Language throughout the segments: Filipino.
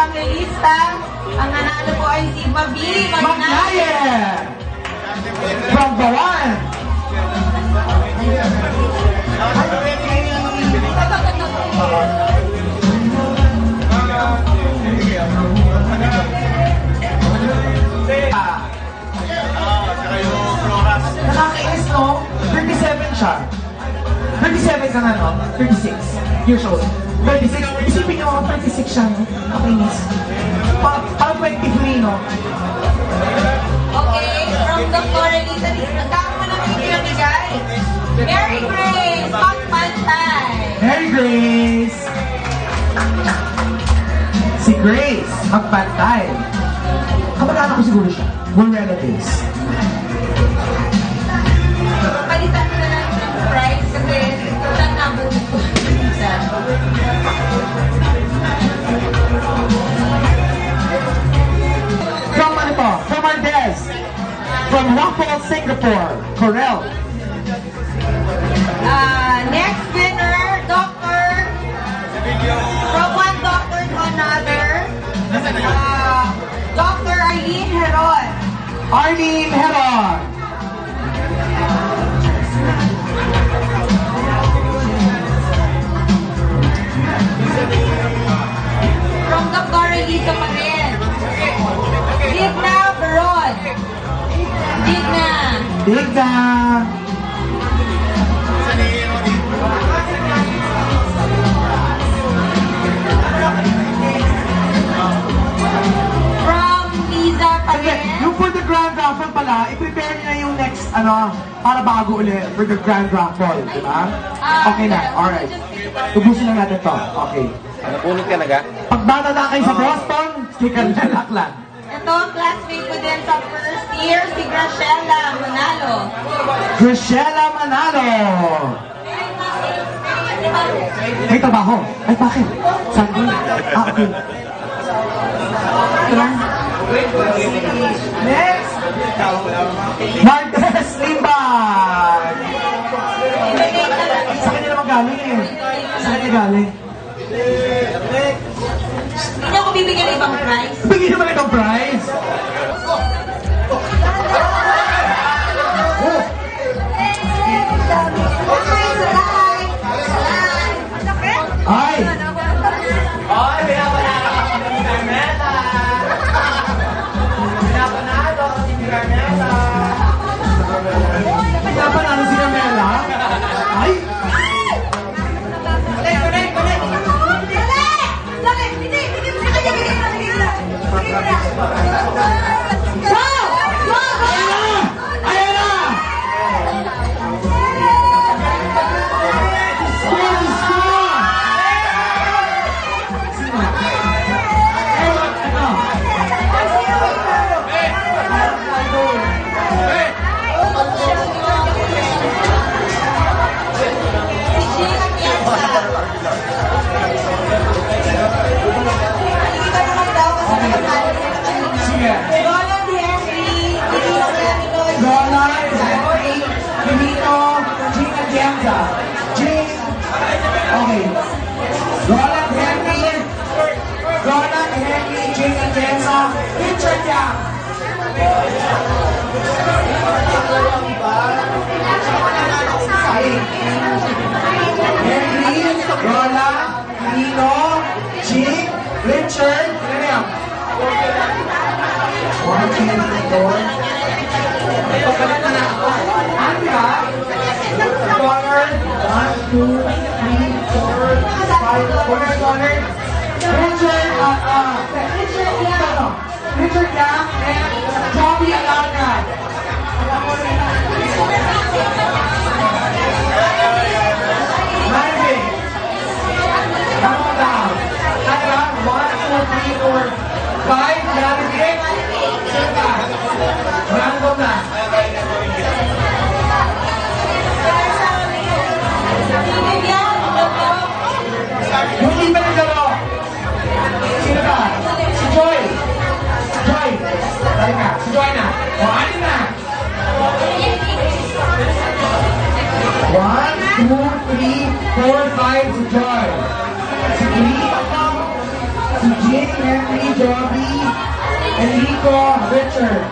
panglilista. Ang nanalo po ay si Babi Magnaye! From Bawan! Nakakainis, no? 37 siya. 37 ka nga, no? 36 years old. 36. Isipin nyo, 36 siya, no? Nakakainis. Parang 23, no? Okay, from the Coralita, nagkakaroon mo naman yung pinamigay. Mary Grace, Pagpantay. Mary Grace! Si Grace, magpantay. Kamag-anak ko siguro siya. We're relatives. Palitan mo na lang yung price kasi saan nabunod ko. From ano po? From Ardez. From Raffle, Singapore. Corel. Next winner, Doctor. From one doctor to another. Dr. Arlene Heron. Arlene Heron. From Dr. Elisa pa rin. Digna Beron. Digna. Digna. From Liza pa Okay, rin. yung for the Grand Raffle pala, i-prepare nyo na yung next, para bago ulit for the Grand Raffle, di ba? Okay na, alright. Tubusin na natin to. Okay. Napunod ka na ga? Pag bababa kayo sa Boston, sticker na laklan. Ito, classmate ko din sa first year, si Graciela Manalo. Graciela Manalo. May trabaho. Ay, bakit? Saan? Okay. Next! Martes Limbag! Sa kanya naman galing eh. Sa kanya galing. Hindi ako bibigyan ng ibang prize. Bigyan naman itong prize! Ay! Ay, pinapanalo ka si Carmela! Pinapanalo ka si Carmela! Pinapanalo si Carmela? Ay! Ayan na! Score! Score! Sige. Roland Henry, Roland, Henry, Benito, Gina Atienza. Okay. Roland Henry, Gina Atienza, Richard Yang. Henry, Roland, Benito, Gina, Richard, ano yan? 1, 2, 3, 4. Pagkalit na ako. Andra, Connor, 1, 2, 3, 4, 5. Corner, corner. Richard Yang and Joby Alarga. Marvin. Come on down. Andra, 1, 2, 3, 4, 5. Marvin. Random na. Yung iba ng galo. Sino ba? Si Joy. Joy. Dali ka. Si Joy na. O, anin na. 1, 2, 3, 4, 5 si Joy. Si Lee. Si Jane, Henry, Joby, Enrico, Richard.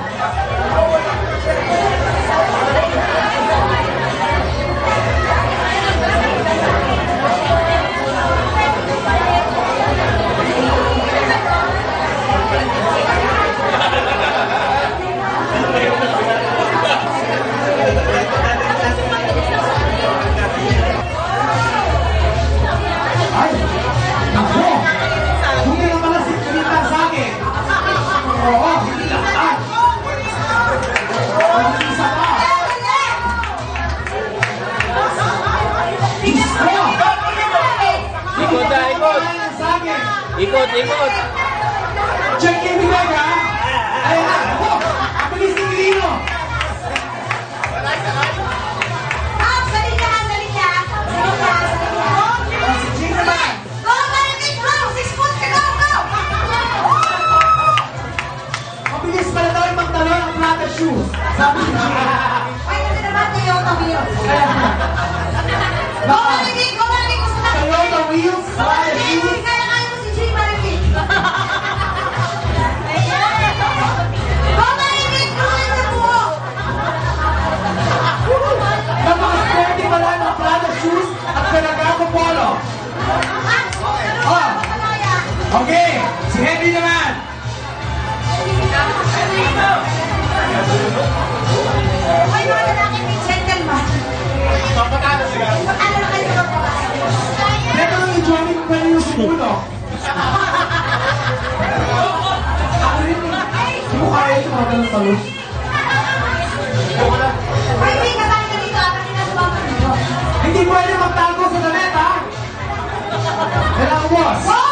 Ay! Ako! Hindi na pala si Kulita sa akin! Oo! Hindi na! Ah! Oh, isa pa! Isko! Ikot na, ikot. Sa akin! Ikot, ikot. Check in the bag, ha? Ayan na! Ako! Ang bilis ni Quirino! Ah, sali ka, sali ka. Sali ka, sali ka. Oh, si Jane naman! Go, Marilyn, go! 6 foot ka, go, go! Mabilis pala daw yung magtalon ang Prada shoes. Sabi ni Jane. Ay, kasi naman kayo, Wheels. Go, Marilyn, go, Marilyn. Gusto na. Toyota wheels, Prada shoes. Kaya mo si Jay, Marilyn. Go, Marilyn, go, sa buho. Napaka-sporty pala ng Prada shoes at Ferragamo Polo. Oh, okay, si Henry naman. Ay, mga lalaki, may gentleman. Ano na kayo mga babae? Ito ang i-join ko pala yung sinulo. Ako rin eh. Hindi mo kaya ito mga ganun talus. Ay, may kasali ka dito. At ang sinasabang ka dito. Hindi pwede magtago sa damit, ha? Kailangan boss. Go!